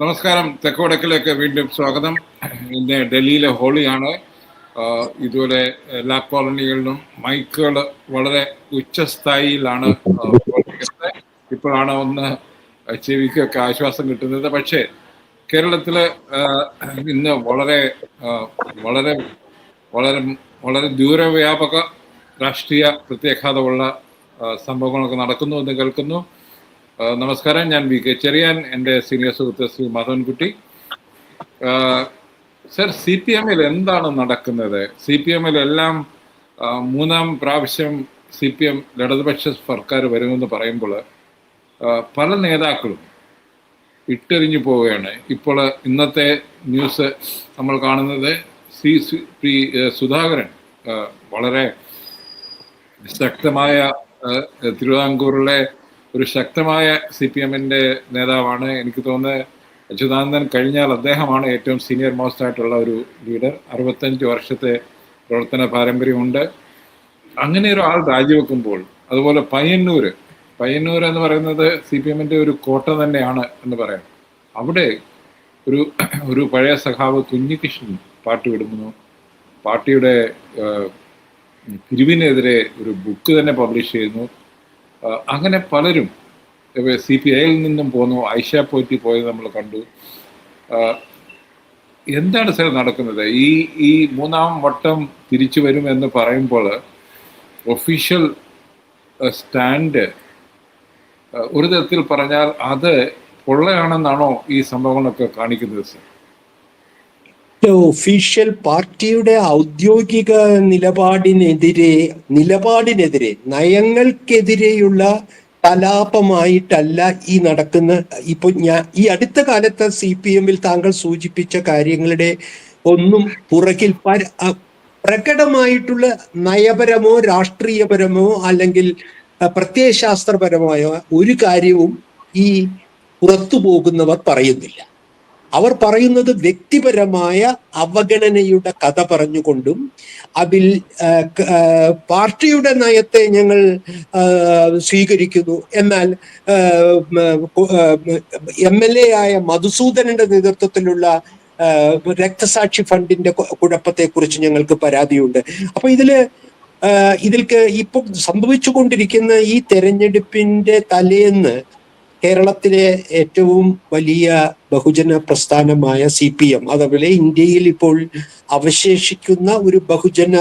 നമസ്കാരം. തെക്കോടക്കിലേക്ക് വീണ്ടും സ്വാഗതം. ഇന്ന് ഡൽഹിയിലെ ഹോളിയാണ്. ഇതുപോലെ എല്ലാ കോളനികളിലും മൈക്കുകൾ വളരെ ഉച്ചസ്ഥായിയിലാണ് പ്രവർത്തിക്കുന്നത്. ഇപ്പോഴാണ് ഒന്ന് ചെവിക്കൊക്കെ ആശ്വാസം കിട്ടുന്നത്. പക്ഷേ കേരളത്തില് ഇന്ന് വളരെ വളരെ വളരെ വളരെ ദൂരവ്യാപക രാഷ്ട്രീയ പ്രത്യാഘാതമുള്ള സംഭവങ്ങളൊക്കെ നടക്കുന്നു എന്ന് കേൾക്കുന്നു. നമസ്കാരം, ഞാൻ വി കെ ചെറിയാൻ, എൻ്റെ സീനിയർ സുഹൃത്ത് Shri Madhavankutty. Sir, C P എമ്മിൽ എന്താണ് നടക്കുന്നത്? സി പി എമ്മിൽ എല്ലാം മൂന്നാം പ്രാവശ്യം സി പി എം ഇടതുപക്ഷ സർക്കാർ വരുമെന്ന് പറയുമ്പോൾ പല നേതാക്കളും ഇട്ടെറിഞ്ഞു പോവുകയാണ്. ഇപ്പോൾ ഇന്നത്തെ ന്യൂസ് നമ്മൾ കാണുന്നത് പി സുധാകരൻ വളരെ ശക്തമായ തിരുവിതാംകൂറിലെ ഒരു ശക്തമായ സി പി എമ്മിൻ്റെ നേതാവാണ്. എനിക്ക് തോന്നുന്നത് അച്യുതാനന്ദൻ കഴിഞ്ഞാൽ അദ്ദേഹമാണ് ഏറ്റവും സീനിയർ മോസ്റ്റ് ആയിട്ടുള്ള ഒരു ലീഡർ. 65 വർഷത്തെ പ്രവർത്തന പാരമ്പര്യമുണ്ട്. അങ്ങനെ ഒരാൾ രാജിവെക്കുമ്പോൾ, അതുപോലെ പയ്യന്നൂർ എന്ന് പറയുന്നത് സി പി എമ്മിൻ്റെ ഒരു കോട്ട തന്നെയാണ് എന്ന് പറയാം. അവിടെ ഒരു പഴയ സഖാവ് കുഞ്ഞികൃഷ്ണൻ പാർട്ടി വിടുന്നു. പാർട്ടിയുടെ പിരിവിനെതിരെ ഒരു ബുക്ക് തന്നെ പബ്ലിഷ് ചെയ്യുന്നു. അങ്ങനെ പലരും സി പി ഐയിൽ നിന്നും പോന്നു. ഐഷ പോറ്റി പോയത് നമ്മൾ കണ്ടു. എന്താണ് സാർ നടക്കുന്നത്? ഈ മൂന്നാം വട്ടം തിരിച്ചു വരും എന്ന് പറയുമ്പോൾ ഒഫീഷ്യൽ സ്റ്റാൻഡ് ഒരു തരത്തിൽ പറഞ്ഞാൽ അത് പൊള്ളയാണെന്നാണോ ഈ സംഭവങ്ങളൊക്കെ കാണിക്കുന്നത് സാർ? ഒഫീഷ്യൽ പാർട്ടിയുടെ ഔദ്യോഗിക നിലപാടിനെതിരെ നയങ്ങൾക്കെതിരെയുള്ള കലാപമായിട്ടല്ല ഈ നടക്കുന്ന. ഇപ്പൊ ഈ അടുത്ത കാലത്ത് സി പി എമ്മിൽ താങ്കൾ സൂചിപ്പിച്ച കാര്യങ്ങളുടെ ഒന്നും പുറകിൽ പ്രകടമായിട്ടുള്ള നയപരമോ രാഷ്ട്രീയപരമോ അല്ലെങ്കിൽ പ്രത്യയശാസ്ത്രപരമായ ഒരു കാര്യവും ഈ പുറത്തു പോകുന്നവർ പറയുന്നില്ല. അവർ പറയുന്നത് വ്യക്തിപരമായ അവഗണനയുടെ കഥ പറഞ്ഞുകൊണ്ടും അതിൽ പാർട്ടിയുടെ നയത്തെ ഞങ്ങൾ സ്വീകരിക്കുന്നു, എന്നാൽ MLA ആയ മധുസൂദനന്റെ നേതൃത്വത്തിലുള്ള രക്തസാക്ഷി ഫണ്ടിന്റെ കുഴപ്പത്തെക്കുറിച്ച് ഞങ്ങൾക്ക് പരാതിയുണ്ട്. അപ്പൊ ഇതിൽക്ക് ഇപ്പൊ സംഭവിച്ചുകൊണ്ടിരിക്കുന്ന ഈ തെരഞ്ഞെടുപ്പിന്റെ തലേന്ന് കേരളത്തിലെ ഏറ്റവും വലിയ ബഹുജന പ്രസ്ഥാനമായ CPM, അതുപോലെ ഇന്ത്യയിൽ ഇപ്പോൾ അവശേഷിക്കുന്ന ഒരു ബഹുജന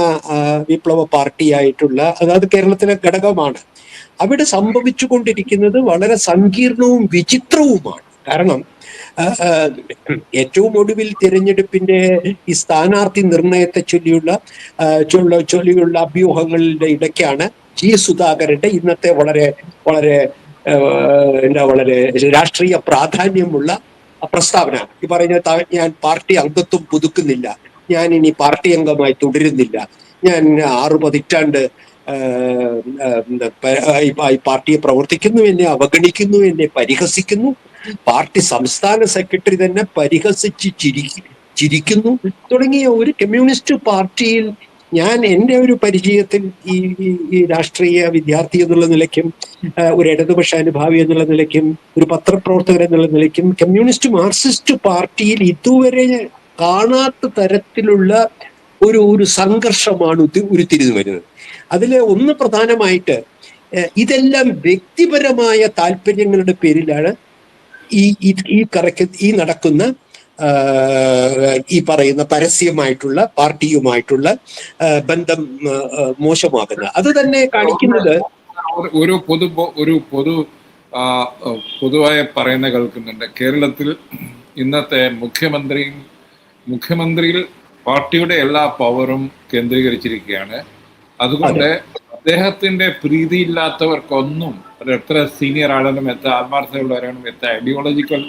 വിപ്ലവ പാർട്ടിയായിട്ടുള്ള, അതായത് കേരളത്തിലെ ഘടകമാണ്. അവിടെ സംഭവിച്ചുകൊണ്ടിരിക്കുന്നത് വളരെ സങ്കീർണവും വിചിത്രവുമാണ്. കാരണം ഏറ്റവും ഒടുവിൽ തിരഞ്ഞെടുപ്പിന്റെ ഈ സ്ഥാനാർത്ഥി നിർണയത്തെ ചൊല്ലിയുള്ള അഭ്യൂഹങ്ങളുടെ ഇടയ്ക്കാണ് സുധാകരന്റെ ഇന്നത്തെ വളരെ രാഷ്ട്രീയ പ്രാധാന്യമുള്ള പ്രസ്താവന. ഈ പറയുന്ന, ഞാൻ പാർട്ടി അംഗത്വം പുതുക്കുന്നില്ല, ഞാൻ ഇനി പാർട്ടി അംഗമായി തുടരുന്നില്ല, ഞാൻ 6 പതിറ്റാണ്ട് പാർട്ടിയെ പ്രവർത്തിക്കുന്നു, എന്നെ അവഗണിക്കുന്നു, എന്നെ പരിഹസിക്കുന്നു, പാർട്ടി സംസ്ഥാന സെക്രട്ടറി തന്നെ പരിഹസിച്ച് ചിരിക്കുന്നു തുടങ്ങിയ ഒരു കമ്മ്യൂണിസ്റ്റ് പാർട്ടിയിൽ ഞാൻ എൻ്റെ ഒരു പരിചയത്തിൽ ഈ രാഷ്ട്രീയ വിദ്യാർത്ഥി എന്നുള്ള നിലയ്ക്കും ഒരു ഇടതുപക്ഷ അനുഭാവി എന്നുള്ള നിലയ്ക്കും ഒരു പത്രപ്രവർത്തകൻ എന്നുള്ള നിലയ്ക്കും കമ്മ്യൂണിസ്റ്റ് മാർക്സിസ്റ്റ് പാർട്ടിയിൽ ഇതുവരെ കാണാത്ത തരത്തിലുള്ള ഒരു സംഘർഷമാണ് ഉരുത്തിരിഞ്ഞു വരുന്നത്. അതിൽ ഒന്ന് പ്രധാനമായിട്ട് ഇതെല്ലാം വ്യക്തിപരമായ താല്പര്യങ്ങളുടെ പേരിലാണ് ഈ നടക്കുന്ന ഈ പറയുന്ന പരസ്യമായിട്ടുള്ള പാർട്ടിയുമായിട്ടുള്ള ബന്ധം മോശമാകുന്നത്. അത് തന്നെ കാണിക്കുന്നത് പൊതുവായി പറയുന്ന കേൾക്കുന്നുണ്ട്. കേരളത്തിൽ ഇന്നത്തെ മുഖ്യമന്ത്രിയിൽ പാർട്ടിയുടെ എല്ലാ പവറും കേന്ദ്രീകരിച്ചിരിക്കുകയാണ്. അതുകൊണ്ട് അദ്ദേഹത്തിന്റെ പ്രീതിയില്ലാത്തവർക്കൊന്നും, എത്ര സീനിയർ ആണെങ്കിലും എത്ര ആത്മാർത്ഥതയുള്ളവരാണെങ്കിലും എത്ര ഐഡിയോളജിക്കൽ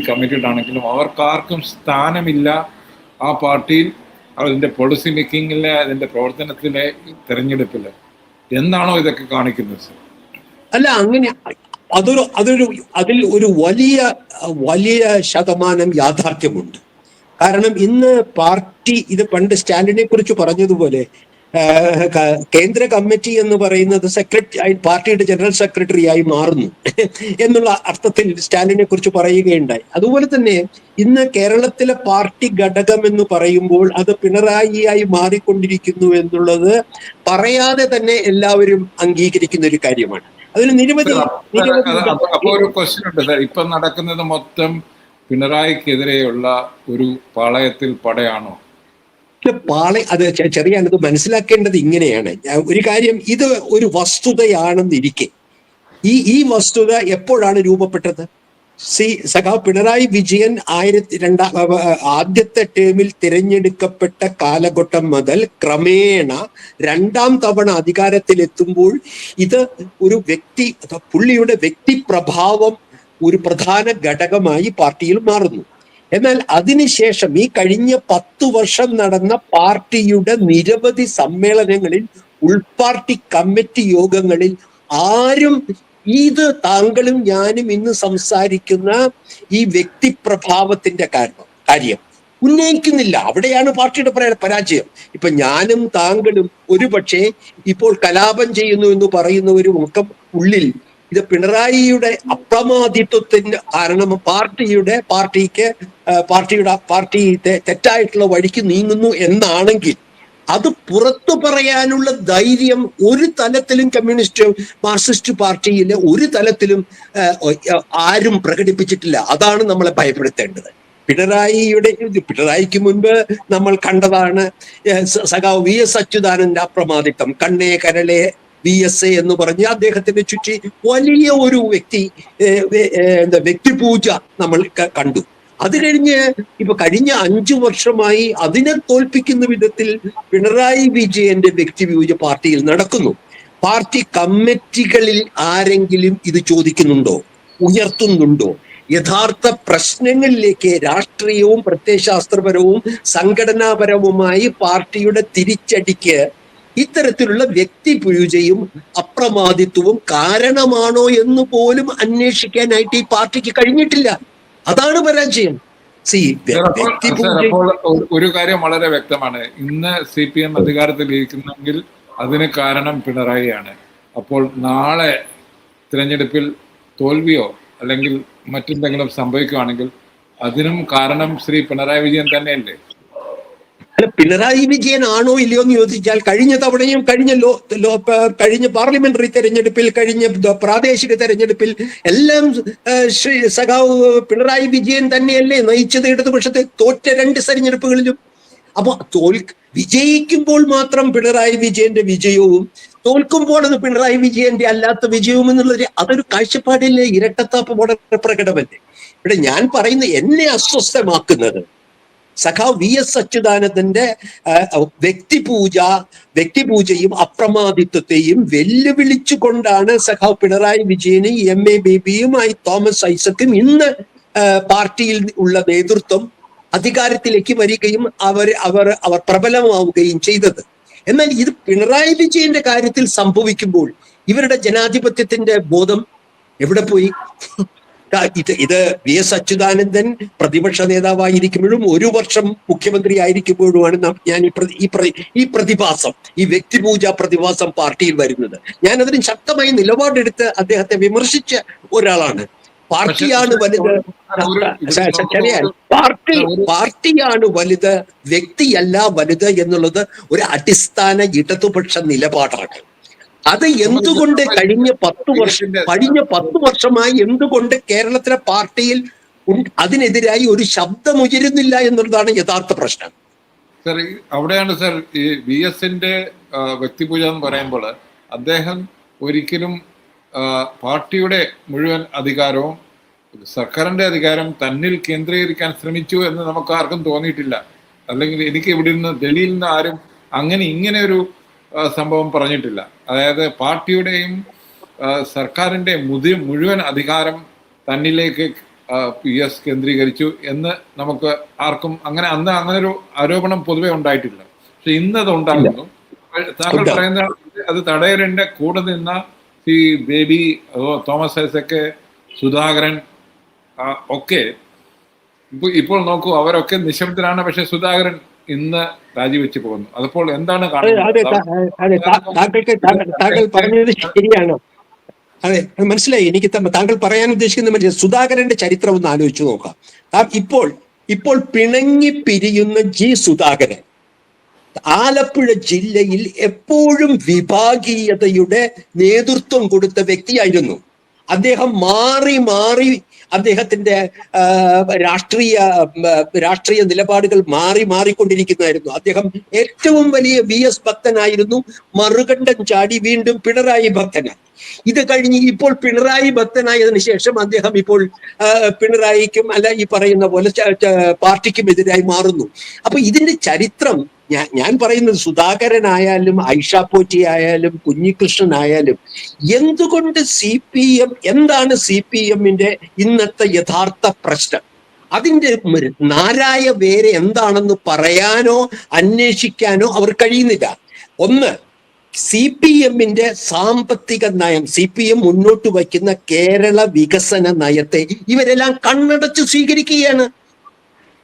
കമ്മിറ്റഡ് ആണെങ്കിലും അവർക്കാർക്കും സ്ഥാനമില്ല ആ പാർട്ടിയിൽ, അതിന്റെ പോളിസി മേക്കിങ്ങിലെ, അതിന്റെ പ്രവർത്തനത്തിലെ, തെരഞ്ഞെടുപ്പില്. എന്താണോ ഇതൊക്കെ കാണിക്കുന്നത്? അല്ല, അങ്ങനെ അതിൽ ഒരു വലിയ ശതമാനം യാഥാർത്ഥ്യമുണ്ട്. കാരണം ഇന്ന് പാർട്ടി, ഇത് പണ്ട് സ്റ്റാലിനെ കുറിച്ച് പറഞ്ഞതുപോലെ, കേന്ദ്ര കമ്മിറ്റി എന്ന് പറയുന്നത് പാർട്ടിയുടെ ജനറൽ സെക്രട്ടറി ആയി മാറുന്നു എന്നുള്ള അർത്ഥത്തിൽ സ്റ്റാലിനെ കുറിച്ച് പറയുകയുണ്ടായി. അതുപോലെ തന്നെ ഇന്ന് കേരളത്തിലെ പാർട്ടി ഘടകം എന്ന് പറയുമ്പോൾ അത് പിണറായിയായി മാറിക്കൊണ്ടിരിക്കുന്നു എന്നുള്ളത് പറയാതെ തന്നെ എല്ലാവരും അംഗീകരിക്കുന്ന ഒരു കാര്യമാണ്. അതിന് നിരവധി അപ്പൊ ഒരു ക്വസ്റ്റ്യൻ ഉണ്ട് സാർ. ഇപ്പൊ നടക്കുന്നത് മൊത്തം പിണറായിക്കെതിരെയുള്ള ഒരു പാളയത്തിൽ പടയാണോ? അത് ചെറിയാനത് മനസ്സിലാക്കേണ്ടത് ഇങ്ങനെയാണ്. ഒരു കാര്യം, ഇത് ഒരു വസ്തുതയാണെന്നിരിക്കെ ഈ വസ്തുത എപ്പോഴാണ് രൂപപ്പെട്ടത്? സഖാവ് പിണറായി വിജയൻ ആദ്യത്തെ ടേമിൽ തിരഞ്ഞെടുക്കപ്പെട്ട കാലഘട്ടം മുതൽ ക്രമേണ രണ്ടാം തവണ അധികാരത്തിലെത്തുമ്പോൾ ഇത് ഒരു പുള്ളിയുടെ വ്യക്തിപ്രഭാവം ഒരു പ്രധാന ഘടകമായി പാർട്ടിയിൽ മാറുന്നു. എന്നാൽ അതിനുശേഷം ഈ കഴിഞ്ഞ 10 വർഷം നടന്ന പാർട്ടിയുടെ നിരവധി സമ്മേളനങ്ങളിൽ, ഉൾപാർട്ടി കമ്മിറ്റി യോഗങ്ങളിൽ ആരും ഇത് താങ്കളും ഞാനും ഇന്ന് സംസാരിക്കുന്ന ഈ വ്യക്തിപ്രഭാവത്തിന്റെ കാര്യം ഉന്നയിക്കുന്നില്ല. അവിടെയാണ് പാർട്ടിയുടെ പരാജയം. ഇപ്പൊ ഞാനും താങ്കളും ഒരുപക്ഷെ ഇപ്പോൾ കലാപം ചെയ്യുന്നു എന്ന് പറയുന്നവരും ഒക്കെ ഉള്ളിൽ ഇത് പിണറായിയുടെ അപ്രമാദിത്വത്തിന് കാരണം പാർട്ടി തെറ്റായിട്ടുള്ള വഴിക്ക് നീങ്ങുന്നു എന്നാണെങ്കിൽ അത് പുറത്തു പറയാനുള്ള ധൈര്യം ഒരു തലത്തിലും മാർക്സിസ്റ്റ് പാർട്ടിയിലെ ഒരു തലത്തിലും ആരും പ്രകടിപ്പിച്ചിട്ടില്ല. അതാണ് നമ്മളെ ഭയപ്പെടുത്തേണ്ടത്. പിണറായിക്ക് മുൻപ് നമ്മൾ കണ്ടതാണ് സഖാവ് VS അച്യുതാനന്ദന്റെ അപ്രമാദിത്വം. കണ്ണേ കരളെ VSA എന്ന് പറഞ്ഞ് അദ്ദേഹത്തിന്റെ ചുറ്റി വലിയ ഒരു വ്യക്തിപൂജ നമ്മൾ കണ്ടു. അത് കഴിഞ്ഞ് ഇപ്പൊ കഴിഞ്ഞ 5 വർഷമായി അതിനെ തോൽപ്പിക്കുന്ന വിധത്തിൽ പിണറായി വിജയന്റെ വ്യക്തിപൂജ പാർട്ടിയിൽ നടക്കുന്നു. പാർട്ടി കമ്മിറ്റികളിൽ ആരെങ്കിലും ഇത് ചോദിക്കുന്നുണ്ടോ, ഉയർത്തുന്നുണ്ടോ? യഥാർത്ഥ പ്രശ്നങ്ങളിലേക്ക് രാഷ്ട്രീയവും പ്രത്യയശാസ്ത്രപരവും സംഘടനാപരവുമായി പാർട്ടിയുടെ തിരിച്ചടിക്ക് ഇത്തരത്തിലുള്ള വ്യക്തിപൂജയും അപ്രമാദിത്വവും കാരണമാണോ എന്ന് പോലും അന്വേഷിക്കാനായിട്ട് ഈ പാർട്ടിക്ക് കഴിഞ്ഞിട്ടില്ല. അതാണ് പരാജയം. അപ്പോൾ ഒരു കാര്യം വളരെ വ്യക്തമാണ്. ഇന്ന് CPM അധികാരത്തിലിരിക്കുന്നെങ്കിൽ അതിന് കാരണം പിണറായിയാണ്. അപ്പോൾ നാളെ തിരഞ്ഞെടുപ്പിൽ തോൽവിയോ അല്ലെങ്കിൽ മറ്റെന്തെങ്കിലും സംഭവിക്കുകയാണെങ്കിൽ അതിനും കാരണം ശ്രീ പിണറായി വിജയൻ തന്നെയല്ലേ? അല്ല, പിണറായി വിജയൻ ആണോ ഇല്ലയോ എന്ന് ചോദിച്ചാൽ കഴിഞ്ഞ തവണയും കഴിഞ്ഞ പാർലമെന്ററി തെരഞ്ഞെടുപ്പിൽ, കഴിഞ്ഞ പ്രാദേശിക തെരഞ്ഞെടുപ്പിൽ എല്ലാം സഖാവ് പിണറായി വിജയൻ തന്നെയല്ലേ നയിച്ചത് ഇടതുപക്ഷത്തെ തോറ്റ 2 തെരഞ്ഞെടുപ്പുകളിലും. അപ്പൊ വിജയിക്കുമ്പോൾ മാത്രം പിണറായി വിജയന്റെ വിജയവും തോൽക്കുമ്പോൾ അത് പിണറായി വിജയന്റെ അല്ലാത്ത വിജയവും എന്നുള്ളൊരു അതൊരു കാഴ്ചപ്പാടിലെ ഇരട്ടത്താപ്പ് വളരെ പ്രകടമല്ലേ. ഇവിടെ ഞാൻ പറയുന്ന എന്നെ അസ്വസ്ഥമാക്കുന്നത് സഖാവ് VS അച്യുതാനന്ദന്റെ വ്യക്തിപൂജയും അപ്രമാദിത്വത്തെയും വെല്ലുവിളിച്ചുകൊണ്ടാണ് സഖാവ് പിണറായി വിജയനും MA ബേബിയുമായി തോമസ് ഐസക്കും ഇന്ന് പാർട്ടിയിൽ ഉള്ള നേതൃത്വം അധികാരത്തിലേക്ക് വരികയും അവർ പ്രബലമാവുകയും ചെയ്തത്. എന്നാൽ ഇത് പിണറായി വിജയന്റെ കാര്യത്തിൽ സംഭവിക്കുമ്പോൾ ഇവരുടെ ജനാധിപത്യത്തിന്റെ ബോധം എവിടെ പോയി? ഇത് VS അച്യുതാനന്ദൻ പ്രതിപക്ഷ നേതാവായിരിക്കുമ്പോഴും 1 വർഷം മുഖ്യമന്ത്രി ആയിരിക്കുമ്പോഴുമാണ് ഞാൻ ഈ പ്രതിഭാസം, ഈ വ്യക്തിപൂജ പ്രതിഭാസം പാർട്ടിയിൽ വരുന്നത്. ഞാൻ അതിന് ശക്തമായി നിലപാടെടുത്ത് അദ്ദേഹത്തെ വിമർശിച്ച ഒരാളാണ്. പാർട്ടിയാണ് വലുത്, പാർട്ടിയാണ് വലുത്, വ്യക്തിയല്ല വലുത് എന്നുള്ളത് ഒരു അടിസ്ഥാന ഇടതുപക്ഷ നിലപാടാണ്. അത് എന്തുകൊണ്ട് കഴിഞ്ഞ 10 വർഷമായി എന്തുകൊണ്ട് കേരളത്തിലെ പാർട്ടിയിൽ അതിനെതിരായി ഒരു ശബ്ദമുയരുന്നില്ല എന്നുള്ളതാണ് യഥാർത്ഥ പ്രശ്നം. സർ, അവിടെയാണ് സർ ഈ VSന്റെ വ്യക്തിപൂജ എന്ന് പറയുമ്പോൾ അദ്ദേഹം ഒരിക്കലും പാർട്ടിയുടെ മുഴുവൻ അധികാരവും സർക്കാരിന്റെ അധികാരം തന്നിൽ കേന്ദ്രീകരിക്കാൻ ശ്രമിച്ചു എന്ന് നമുക്ക് ആർക്കും തോന്നിയിട്ടില്ല. അല്ലെങ്കിൽ എനിക്ക് ഇവിടെ നിന്ന് ഡൽഹിയിൽ നിന്ന് ആരും ഇങ്ങനെ ഒരു സംഭവം പറഞ്ഞിട്ടില്ല. അതായത് പാർട്ടിയുടെയും സർക്കാരിന്റെ മുഴുവൻ അധികാരം തന്നിലേക്ക് PS കേന്ദ്രീകരിച്ചു എന്ന് നമുക്ക് ആർക്കും അങ്ങനെ ഒരു ആരോപണം പൊതുവെ ഉണ്ടായിട്ടില്ല. പക്ഷെ ഇന്നത് ഉണ്ടാകുന്നു. താങ്കൾ പറയുന്ന അത് തടയലിന്റെ കൂടെ നിന്ന ഈ ബേബി, തോമസ് ഐസക്, സുധാകരൻ ഒക്കെ ഇപ്പോൾ നോക്കൂ, അവരൊക്കെ നിശബ്ദരാണ്. പക്ഷെ സുധാകരൻ ഇന്ന് രാജിവെച്ച് പോകുന്നു. അതപ്പോൾ എന്താണ് അതെ താങ്കൾ പറഞ്ഞത് ശരിയാണ്. അതെ, മനസ്സിലായി. എനിക്ക് താങ്കൾ പറയാൻ ഉദ്ദേശിക്കുന്ന സുധാകരന്റെ ചരിത്രം ഒന്ന് ആലോചിച്ചു നോക്കാം. ഇപ്പോൾ പിണങ്ങി പിരിയുന്ന ജി സുധാകരൻ ആലപ്പുഴ ജില്ലയിൽ എപ്പോഴും വിഭാഗീയതയുടെ നേതൃത്വം കൊടുത്ത വ്യക്തിയായിരുന്നു. അദ്ദേഹം മാറി മാറി അദ്ദേഹത്തിന്റെ രാഷ്ട്രീയ നിലപാടുകൾ മാറിക്കൊണ്ടിരിക്കുന്നതായിരുന്നു. അദ്ദേഹം ഏറ്റവും വലിയ VS ഭക്തനായിരുന്നു. മറുകണ്ഠം ചാടി വീണ്ടും പിണറായി ഭക്തനായി. ഇത് കഴിഞ്ഞ് ഇപ്പോൾ പിണറായി ഭക്തനായതിനു ശേഷം അദ്ദേഹം ഇപ്പോൾ പിണറായിക്കും അല്ല ഈ പറയുന്ന പോലെ പാർട്ടിക്കും എതിരായി മാറുന്നു. അപ്പൊ ഇതിന്റെ ചരിത്രം ഞാൻ പറയുന്നത് സുധാകരനായാലും ഐഷ പോറ്റി ആയാലും കുഞ്ഞികൃഷ്ണൻ ആയാലും എന്തുകൊണ്ട് എന്താണ് CPM-ന്റെ ഇന്നത്തെ യഥാർത്ഥ പ്രശ്നം, അതിന്റെ നാരായ വേരെ എന്താണെന്ന് പറയാനോ അന്വേഷിക്കാനോ അവർ കഴിയുന്നില്ല. ഒന്ന്, CPM-ന്റെ സാമ്പത്തിക നയം, CPM മുന്നോട്ട് വയ്ക്കുന്ന കേരള വികസന നയത്തെ ഇവരെല്ലാം കണ്ണടച്ച് സ്വീകരിക്കുകയാണ്.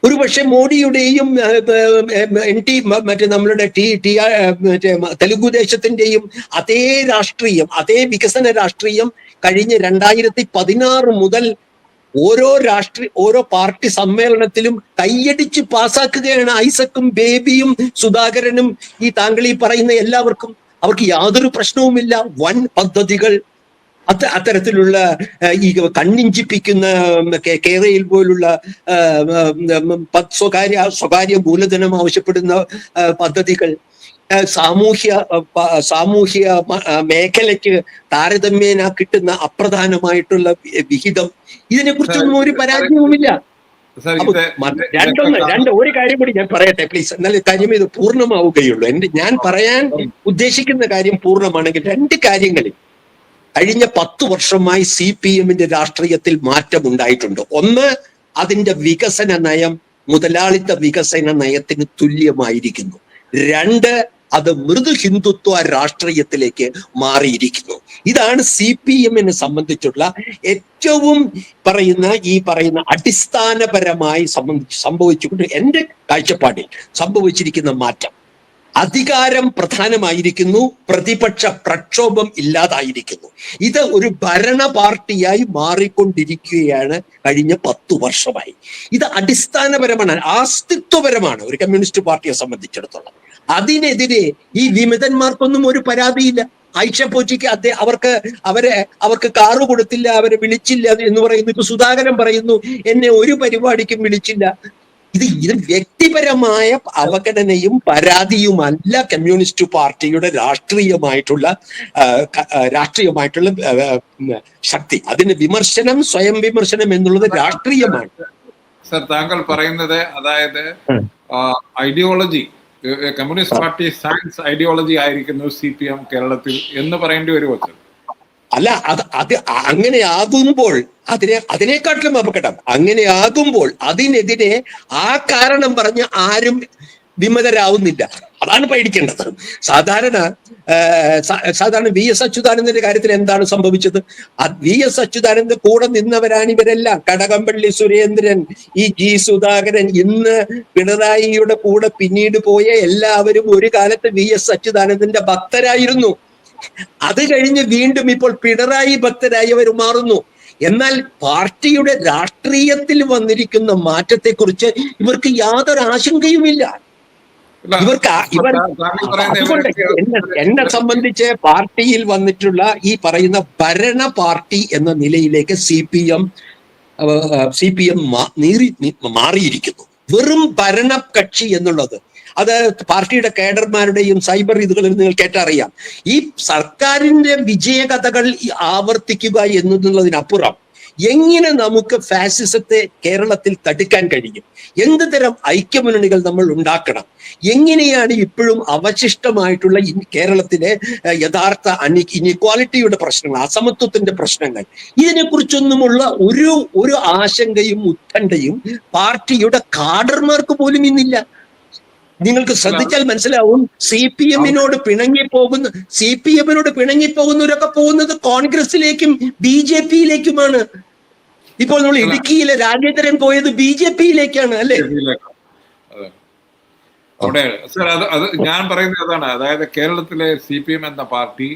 ഒരുപക്ഷെ മോഡിയുടെയും മറ്റേ നമ്മളുടെ തെലുഗുദേശത്തിന്റെയും അതേ രാഷ്ട്രീയം, അതേ വികസന രാഷ്ട്രീയം കഴിഞ്ഞ 2016 മുതൽ ഓരോ പാർട്ടി സമ്മേളനത്തിലും കൈയടിച്ച് പാസ്സാക്കുകയാണ്. ഐസക്കും ബേബിയും സുധാകരനും താങ്കൾ ഈ പറയുന്ന എല്ലാവർക്കും അവർക്ക് യാതൊരു പ്രശ്നവുമില്ല. വൻ പദ്ധതികൾ, അത്തരത്തിലുള്ള ഈ കണ്ണിഞ്ചിപ്പിക്കുന്ന കേരയിൽ പോലുള്ള സ്വകാര്യ മൂലധനം ആവശ്യപ്പെടുന്ന പദ്ധതികൾ, സാമൂഹ്യ മേഖലയ്ക്ക് താരതമ്യേന കിട്ടുന്ന അപ്രധാനമായിട്ടുള്ള വിഹിതം, ഇതിനെക്കുറിച്ചൊന്നും ഒരു പരാജയവുമില്ല. ഒരു കാര്യം കൂടി ഞാൻ പറയട്ടെ പ്ലീസ്, എന്നാലും കാര്യം ഇത് പൂർണ്ണമാവുകയുള്ളൂ. ഞാൻ പറയാൻ ഉദ്ദേശിക്കുന്ന കാര്യം പൂർണ്ണമാണെങ്കിൽ 2 കാര്യങ്ങളിൽ കഴിഞ്ഞ 10 വർഷമായി CPM-ന്റെ രാഷ്ട്രീയത്തിൽ മാറ്റം ഉണ്ടായിട്ടുണ്ട്. ഒന്ന്, അതിന്റെ വികസന നയം മുതലാളിത്ത വികസന നയത്തിന് തുല്യമായിരിക്കുന്നു. 2, അത് മൃദു ഹിന്ദുത്വ രാഷ്ട്രീയത്തിലേക്ക് മാറിയിരിക്കുന്നു. ഇതാണ് CPM-നെ സംബന്ധിച്ചുള്ള ഏറ്റവും ഈ പറയുന്ന അടിസ്ഥാനപരമായി സംഭവിച്ചുകൊണ്ട് എന്റെ കാഴ്ചപ്പാടിൽ സംഭവിച്ചിരിക്കുന്ന മാറ്റം. അധികാരം പ്രധാനമായിരിക്കുന്നു, പ്രതിപക്ഷ പ്രക്ഷോഭം ഇല്ലാതായിരിക്കുന്നു. ഇത് ഒരു ഭരണ പാർട്ടിയായി മാറിക്കൊണ്ടിരിക്കുകയാണ് കഴിഞ്ഞ 10 വർഷമായി. ഇത് അടിസ്ഥാനപരമാണ്, അസ്തിത്വപരമാണ് ഒരു കമ്മ്യൂണിസ്റ്റ് പാർട്ടിയെ സംബന്ധിച്ചിടത്തോളം. അതിനെതിരെ ഈ വിമതന്മാർക്കൊന്നും ഒരു പരാതിയില്ല. ഐഷ പോറ്റിക്ക് അവർക്ക് കാറ് കൊടുത്തില്ല, അവരെ വിളിച്ചില്ല എന്ന് പറയുന്നു. ഇപ്പൊ സുധാകരൻ പറയുന്നു എന്നെ ഒരു പരിപാടിക്കും വിളിച്ചില്ല. ഇത് വ്യക്തിപരമായ അവഗണനയും പരാതിയുമല്ല കമ്മ്യൂണിസ്റ്റ് പാർട്ടിയുടെ രാഷ്ട്രീയമായിട്ടുള്ള ശക്തി. അതിന് സ്വയം വിമർശനം എന്നുള്ളത് രാഷ്ട്രീയമാണ്. സർ, താങ്കൾ പറയുന്നത് അതായത് ideology, communist party science ideology ആയിരിക്കുന്നു CPM കേരളത്തിൽ എന്ന് പറയേണ്ടി വരുമോ? അല്ല, അത് അങ്ങനെ ആകുമ്പോൾ അതിനേക്കാട്ടിലും അപകടം. അങ്ങനെ ആകുമ്പോൾ അതിനെതിരെ ആ കാരണം പറഞ്ഞ് ആരും വിമതരാവുന്നില്ല. അതാണ് പേടിക്കേണ്ടത്. സാധാരണ VS അച്യുതാനന്ദന്റെ കാര്യത്തിൽ എന്താണ് സംഭവിച്ചത്? VS അച്യുതാനന്ദന്റെ കൂടെ നിന്നവരാണ് ഇവരെല്ലാം. കടകംപള്ളി സുരേന്ദ്രൻ, ഈ ജി സുധാകരൻ, ഇന്ന് പിണറായിയുടെ കൂടെ പിന്നീട് പോയ എല്ലാവരും ഒരു കാലത്ത് VS അച്യുതാനന്ദന്റെ ഭക്തരായിരുന്നു. അത് കഴിഞ്ഞ് വീണ്ടും ഇപ്പോൾ പിണറായി ഭക്തരായി അവർ മാറുന്നു. എന്നാൽ പാർട്ടിയുടെ രാഷ്ട്രീയത്തിൽ വന്നിരിക്കുന്ന മാറ്റത്തെക്കുറിച്ച് ഇവർക്ക് യാതൊരു ആശങ്കയുമില്ല. അതുകൊണ്ട് എന്നെ സംബന്ധിച്ച് പാർട്ടിയിൽ വന്നിട്ടുള്ള ഈ പറയുന്ന ഭരണ പാർട്ടി എന്ന നിലയിലേക്ക് CPM മാറിയിരിക്കുന്നു. വെറും ഭരണ കക്ഷി എന്നുള്ളത് അത് പാർട്ടിയുടെ കേഡർമാരുടെയും സൈബർ ഇതുകളിൽ നിങ്ങൾ കേട്ടറിയാം. ഈ സർക്കാരിന്റെ വിജയകഥകൾ ആവർത്തിക്കുക എന്നതിനപ്പുറം എങ്ങനെ നമുക്ക് ഫാസിസത്തെ കേരളത്തിൽ തടുക്കാൻ കഴിയും? എന്ത് തരം ഐക്യമുന്നണികൾ നമ്മൾ ഉണ്ടാക്കണം? എങ്ങനെയാണ് ഇപ്പോഴും അവശിഷ്ടമായിട്ടുള്ള കേരളത്തിലെ യഥാർത്ഥ ഇനിക്വാലിറ്റിയുടെ പ്രശ്നങ്ങൾ, അസമത്വത്തിന്റെ പ്രശ്നങ്ങൾ, ഇതിനെക്കുറിച്ചൊന്നുമുള്ള ഒരു ആശങ്കയും ഉത്കണ്ഠയും പാർട്ടിയുടെ കാഡർമാർക്ക് പോലും ഇന്നില്ല. നിങ്ങൾക്ക് ശ്രദ്ധിച്ചാൽ മനസ്സിലാവും, CPM-നോട് പിണങ്ങിപ്പോകുന്നവരൊക്കെ പോകുന്നത് കോൺഗ്രസിലേക്കും BJP-യിലേക്കുമാണ്. ഇപ്പോൾ നമ്മൾ ഇടുക്കിയിലെ രാജേന്ദ്രൻ പോയത് BJP-യിലേക്കാണ്, അല്ലേ? അവിടെ സർ അത് ഞാൻ പറയുന്നത് അതാണ്. അതായത് കേരളത്തിലെ CPM എന്ന പാർട്ടി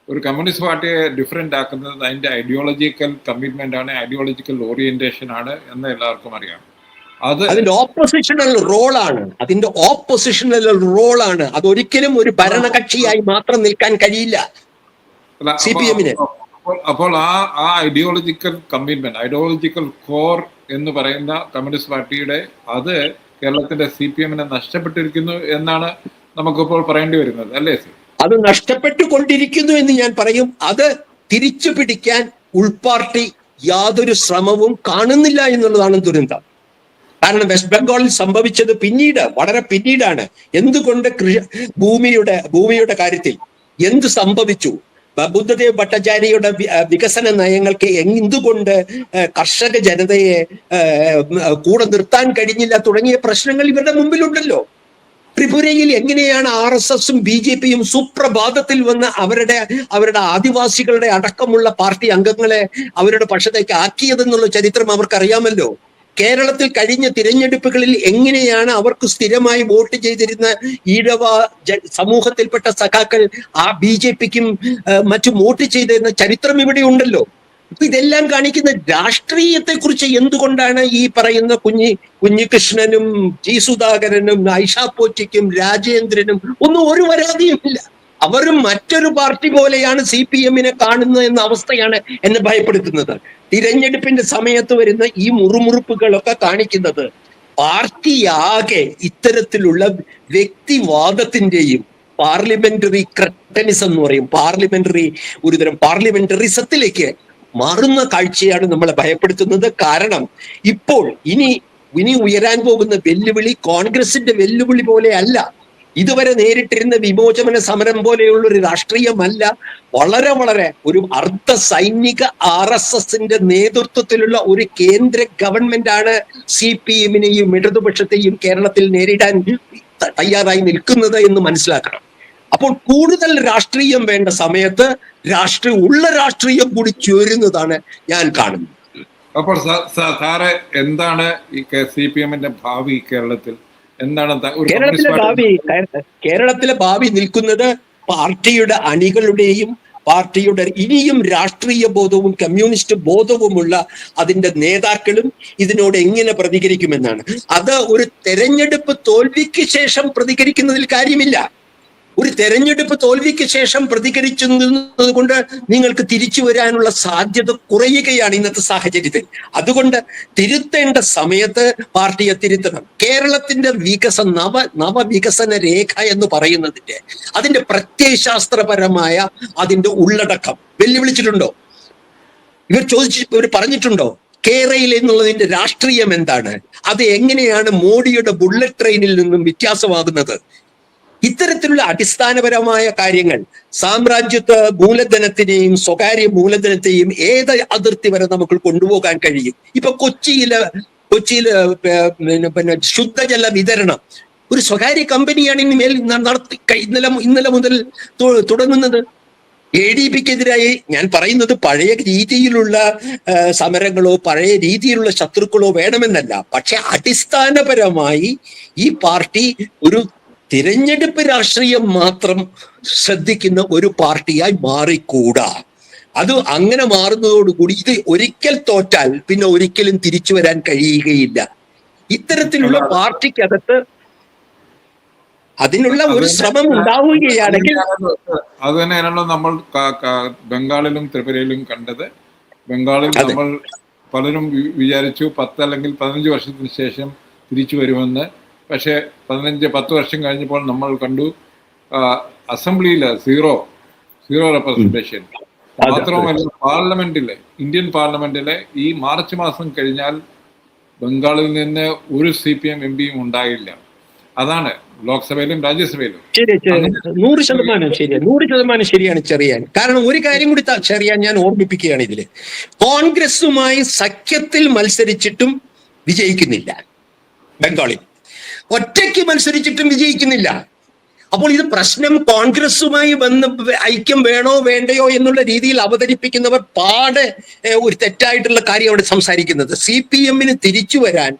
ഒരു കമ്മ്യൂണിസ്റ്റ് പാർട്ടിയെ ഡിഫറെന്റ് ആക്കുന്നത് അതിന്റെ ഐഡിയോളജിക്കൽ കമ്മിറ്റ്മെന്റ് ആണ്, ഐഡിയോളജിക്കൽ ഓറിയന്റേഷൻ ആണ് എന്ന് എല്ലാവർക്കും അറിയാം. അതിന്റെ ഓപ്പോസിഷണൽ റോളാണ്. അതൊരിക്കലും ഒരു ഭരണകക്ഷിയായി മാത്രം നിൽക്കാൻ കഴിയില്ല CPM-ന്. അപ്പോൾ ആ ഐഡിയോളജിക്കൽ കമ്മിറ്റ്മെന്റ്, ഐഡിയോളജിക്കൽ കോർ എന്ന് പറയുന്ന കമ്മ്യൂണിസ്റ്റ് പാർട്ടിയുടെ അത് കേരളത്തിന്റെ CPM-നെ നഷ്ടപ്പെട്ടിരിക്കുന്നു എന്നാണ് നമുക്കിപ്പോൾ പറയേണ്ടി വരുന്നത്, അല്ലേ സർ? അത് നഷ്ടപ്പെട്ടുകൊണ്ടിരിക്കുന്നു എന്ന് ഞാൻ പറയും. അത് തിരിച്ചു പിടിക്കാൻ ഉൾപാർട്ടി യാതൊരു ശ്രമവും കാണുന്നില്ല എന്നുള്ളതാണ് ദുരന്തം. കാരണം വെസ്റ്റ് ബംഗാളിൽ സംഭവിച്ചത് വളരെ പിന്നീടാണ്. എന്തുകൊണ്ട് ഭൂമിയുടെ കാര്യത്തിൽ എന്ത് സംഭവിച്ചു? ബുദ്ധദേവ് ഭട്ടാചാര്യയുടെ വികസന നയങ്ങൾക്ക് എന്തുകൊണ്ട് കർഷക ജനതയെ കൂടെ നിർത്താൻ കഴിഞ്ഞില്ല തുടങ്ങിയ പ്രശ്നങ്ങൾ ഇവരുടെ മുമ്പിലുണ്ടല്ലോ. ത്രിപുരയിൽ എങ്ങനെയാണ് RSSും BJPയും സുപ്രഭാതത്തിൽ വന്ന് അവരുടെ ആദിവാസികളുടെ അടക്കമുള്ള പാർട്ടി അംഗങ്ങളെ അവരുടെ പക്ഷത്തേക്ക് ആക്കിയതെന്നുള്ള ചരിത്രം അവർക്കറിയാമല്ലോ. കേരളത്തിൽ കഴിഞ്ഞ തിരഞ്ഞെടുപ്പുകളിൽ എങ്ങനെയാണ് അവർക്ക് സ്ഥിരമായി വോട്ട് ചെയ്തിരുന്ന ഈഴവ സമൂഹത്തിൽപ്പെട്ട സഖാക്കൾ BJPക്കും മറ്റും വോട്ട് ചെയ്തിരുന്ന ചരിത്രം ഇവിടെ ഉണ്ടല്ലോ. അപ്പൊ ഇതെല്ലാം കാണിക്കുന്ന രാഷ്ട്രീയത്തെ കുറിച്ച് എന്തുകൊണ്ടാണ് ഈ പറയുന്ന കുഞ്ഞികൃഷ്ണനും G. സുധാകരനും ഐഷ പോറ്റിക്കും രാജേന്ദ്രനും ഒന്നും ഒരു പരാതിയുമില്ല. അവരും മറ്റൊരു പാർട്ടി പോലെയാണ് CPM-നെ കാണുന്നത് എന്ന അവസ്ഥയാണ് എന്നെ ഭയപ്പെടുത്തുന്നത്. തിരഞ്ഞെടുപ്പിന്റെ സമയത്ത് വരുന്ന ഈ മുറുമുറുപ്പുകളൊക്കെ കാണിക്കുന്നത് പാർട്ടിയാകെ ഇത്തരത്തിലുള്ള വ്യക്തിവാദത്തിന്റെയും പാർലമെന്ററി ക്രെറ്റനിസം എന്ന് പറയും, ഒരുതരം പാർലമെന്ററിസത്തിലേക്ക് മാറുന്ന കാഴ്ചയാണ് നമ്മളെ ഭയപ്പെടുത്തുന്നത്. കാരണം ഇപ്പോൾ ഇനി ഉയരാൻ പോകുന്ന വെല്ലുവിളി കോൺഗ്രസിന്റെ വെല്ലുവിളി പോലെ അല്ല, ഇതുവരെ നേരിട്ടിരുന്ന വിമോചന സമരം പോലെയുള്ള ഒരു രാഷ്ട്രീയമല്ല. വളരെ ഒരു അർദ്ധ സൈനിക RSSന്റെ നേതൃത്വത്തിലുള്ള ഒരു കേന്ദ്ര ഗവൺമെന്റ് ആണ് CPM-നെയും ഇടതുപക്ഷത്തെയും കേരളത്തിൽ നേരിടാൻ തയ്യാറായി നിൽക്കുന്നത് എന്ന് മനസ്സിലാക്കണം. അപ്പോൾ കൂടുതൽ രാഷ്ട്രീയം വേണ്ട സമയത്ത് ഉള്ള രാഷ്ട്രീയം കൂടി ചേരുന്നതാണ് ഞാൻ കാണുന്നത്. അപ്പോൾ സാറ് എന്താണ് ഈ CPM-ന്റെ ഭാവി കേരളത്തിൽ? എന്താണ് കേരളത്തിലെ ഭാവി നിൽക്കുന്നത് പാർട്ടിയുടെ അണികളുടെയും പാർട്ടിയുടെ ഇനിയും രാഷ്ട്രീയ ബോധവും കമ്മ്യൂണിസ്റ്റ് ബോധവുമുള്ള അതിന്റെ നേതാക്കളും ഇതിനോട് എങ്ങനെ പ്രതികരിക്കുമെന്നാണ്. അത് ഒരു തെരഞ്ഞെടുപ്പ് തോൽവിക്ക് ശേഷം പ്രതികരിക്കുന്നതിൽ കാര്യമില്ല. ഒരു തെരഞ്ഞെടുപ്പ് തോൽവിക്ക് ശേഷം പ്രതികരിക്കുന്നത് കൊണ്ട് നിങ്ങൾക്ക് തിരിച്ചു വരാനുള്ള സാധ്യത കുറയുകയാണ് ഇന്നത്തെ സാഹചര്യത്തിൽ. അതുകൊണ്ട് തിരുത്തേണ്ട സമയത്ത് പാർട്ടിയെ തിരുത്തണം. കേരളത്തിന്റെ നവവികസന രേഖ എന്ന് പറയുന്നതിന്റെ അതിന്റെ പ്രത്യയശാസ്ത്രപരമായ അതിന്റെ ഉള്ളടക്കം വെല്ലുവിളിച്ചിട്ടുണ്ടോ? ഇവർ പറഞ്ഞിട്ടുണ്ടോ? കേരളയിൽ എന്നുള്ളതിന്റെ രാഷ്ട്രീയം എന്താണ്? അത് എങ്ങനെയാണ് മോഡിയുടെ ബുള്ളറ്റ് ട്രെയിനിൽ നിന്നും വ്യത്യാസമാകുന്നത്? ഇത്തരത്തിലുള്ള അടിസ്ഥാനപരമായ കാര്യങ്ങൾ സാമ്രാജ്യത്വ മൂലധനത്തിനെയും സ്വകാര്യ മൂലധനത്തെയും ഏത് അതിർത്തി വരെ നമുക്ക് കൊണ്ടുപോകാൻ കഴിയും? ഇപ്പൊ കൊച്ചിയില് പിന്നെ ശുദ്ധജല വിതരണം ഒരു സ്വകാര്യ കമ്പനിയാണ് ഇനിമേൽ ഇന്നലെ മുതൽ തുടങ്ങുന്നത്. ADPക്കെതിരായി ഞാൻ പറയുന്നത് പഴയ രീതിയിലുള്ള സമരങ്ങളോ പഴയ രീതിയിലുള്ള ശത്രുക്കളോ വേണമെന്നല്ല. പക്ഷെ അടിസ്ഥാനപരമായി ഈ പാർട്ടി ഒരു തിരഞ്ഞെടുപ്പ് രാഷ്ട്രീയം മാത്രം ശ്രദ്ധിക്കുന്ന ഒരു പാർട്ടിയായി മാറിക്കൂടാ. അത് അങ്ങനെ മാറുന്നതോടുകൂടി ഇത് ഒരിക്കൽ തോറ്റാൽ പിന്നെ ഒരിക്കലും തിരിച്ചു വരാൻ കഴിയുകയില്ല. ഇത്തരത്തിലുള്ള പാർട്ടിക്കകത്ത് അതിനുള്ള ഒരു ശ്രമം ഉണ്ടാവുകയാണെങ്കിൽ അത് തന്നെയാണല്ലോ നമ്മൾ ബംഗാളിലും ത്രിപുരയിലും കണ്ടത്. ബംഗാളിൽ നമ്മൾ പലരും വിചാരിച്ചു 10 അല്ലെങ്കിൽ 15 വർഷത്തിന് ശേഷം തിരിച്ചു വരുമെന്ന്. പക്ഷേ 10 വർഷം കഴിഞ്ഞപ്പോൾ നമ്മൾ കണ്ടു അസംബ്ലിയിൽ സീറോ റെപ്രസെന്റേഷൻ. മാത്രവുമല്ല ഇന്ത്യൻ പാർലമെന്റിലെ ഈ മാർച്ച് മാസം കഴിഞ്ഞാൽ ബംഗാളിൽ നിന്ന് ഒരു CPM MP-യും ഉണ്ടായില്ല. അതാണ് ലോക്സഭയിലും രാജ്യസഭയിലും. 100% ശരിയാണ് ചെറിയാൻ. കാരണം ഒരു കാര്യം കൂടി ചെറിയാൻ ഞാൻ ഓർമ്മിപ്പിക്കുകയാണ്. ഇതില് കോൺഗ്രസുമായി സഖ്യത്തിൽ മത്സരിച്ചിട്ടും വിജയിക്കുന്നില്ല. ബംഗാളിൽ ഒറ്റയ്ക്ക് മത്സരിച്ചിട്ടും വിജയിക്കുന്നില്ല. അപ്പോൾ ഇത് പ്രശ്നം കോൺഗ്രസുമായി ഐക്യം വേണോ വേണ്ടയോ എന്നുള്ള രീതിയിൽ അവതരിപ്പിക്കുന്നവർ ഒരു തെറ്റായിട്ടുള്ള കാര്യം അവിടെ സംസാരിക്കുന്നത്. CPM-ന് തിരിച്ചു വരാൻ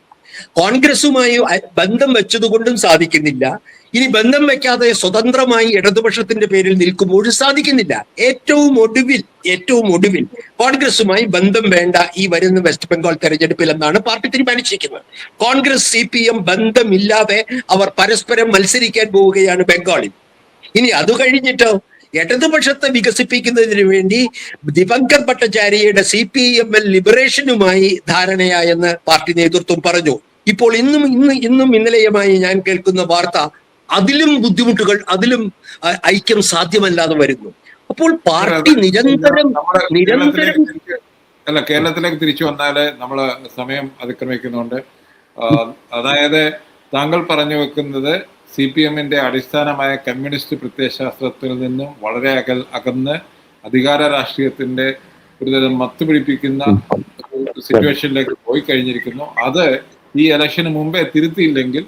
കോൺഗ്രസുമായി ബന്ധം വെച്ചതുകൊണ്ടും സാധിക്കുന്നില്ല. ഇനി ബന്ധം വെക്കാതെ സ്വതന്ത്രമായി ഇടതുപക്ഷത്തിന്റെ പേരിൽ നിൽക്കുമ്പോഴും സാധിക്കുന്നില്ല. ഏറ്റവും ഒടുവിൽ കോൺഗ്രസുമായി ബന്ധം വേണ്ട ഈ വരുന്ന വെസ്റ്റ് ബംഗാൾ തെരഞ്ഞെടുപ്പിൽ എന്നാണ് പാർട്ടി തീരുമാനിച്ചിരിക്കുന്നത്. കോൺഗ്രസ് CPM ബന്ധമില്ലാതെ അവർ പരസ്പരം മത്സരിക്കാൻ പോവുകയാണ് ബംഗാളിൽ. ഇനി അത് കഴിഞ്ഞിട്ടോ ഇടതുപക്ഷത്തെ വികസിപ്പിക്കുന്നതിന് വേണ്ടി ദിവാങ്കർ ഭട്ടാചാര്യയുടെ CPML ലിബറേഷനുമായി ധാരണയായെന്ന് പാർട്ടി നേതൃത്വം പറഞ്ഞു. ഇപ്പോൾ ഇന്നും ഇന്നലെയുമായി ഞാൻ കേൾക്കുന്ന വാർത്ത അതിലും ബുദ്ധിമുട്ടുകൾ, അതിലും ഐക്യം സാധ്യമല്ലാതെ വരുന്നു. അപ്പോൾ പാർട്ടി നിരന്തരം കേരളത്തിലേക്ക് തിരിച്ചു വന്നാല് നമ്മള് സമയം അതിക്രമിക്കുന്നുണ്ട്. അതായത് താങ്കൾ പറഞ്ഞു വെക്കുന്നത് CPMന്റെ അടിസ്ഥാനമായ കമ്മ്യൂണിസ്റ്റ് പ്രത്യയശാസ്ത്രത്തിൽ നിന്നും വളരെ അകന്ന് അധികാര രാഷ്ട്രീയത്തിന്റെ ഒരുതരം മത്തുപിടിപ്പിക്കുന്ന സിറ്റുവേഷനിലേക്ക് പോയി കഴിഞ്ഞിരിക്കുന്നു. അത് ഈ ഇലക്ഷന് മുമ്പേ തിരുത്തിയില്ലെങ്കിൽ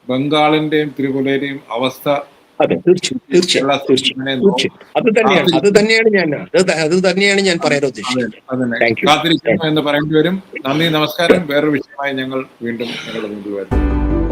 ബംഗാളിന്റെയും ത്രിപുരയുടെയും അവസ്ഥ അത് തന്നെയാണ് ഞാൻ പറയാൻ ഉദ്ദേശിച്ചത്. കാത്തിരിക്കുന്നു എന്ന് പറയേണ്ടി വരും. നന്ദി, നമസ്കാരം. വേറൊരു വിഷയമായി ഞങ്ങൾ വീണ്ടും നിങ്ങളുടെ മുമ്പിൽ വരുന്നു.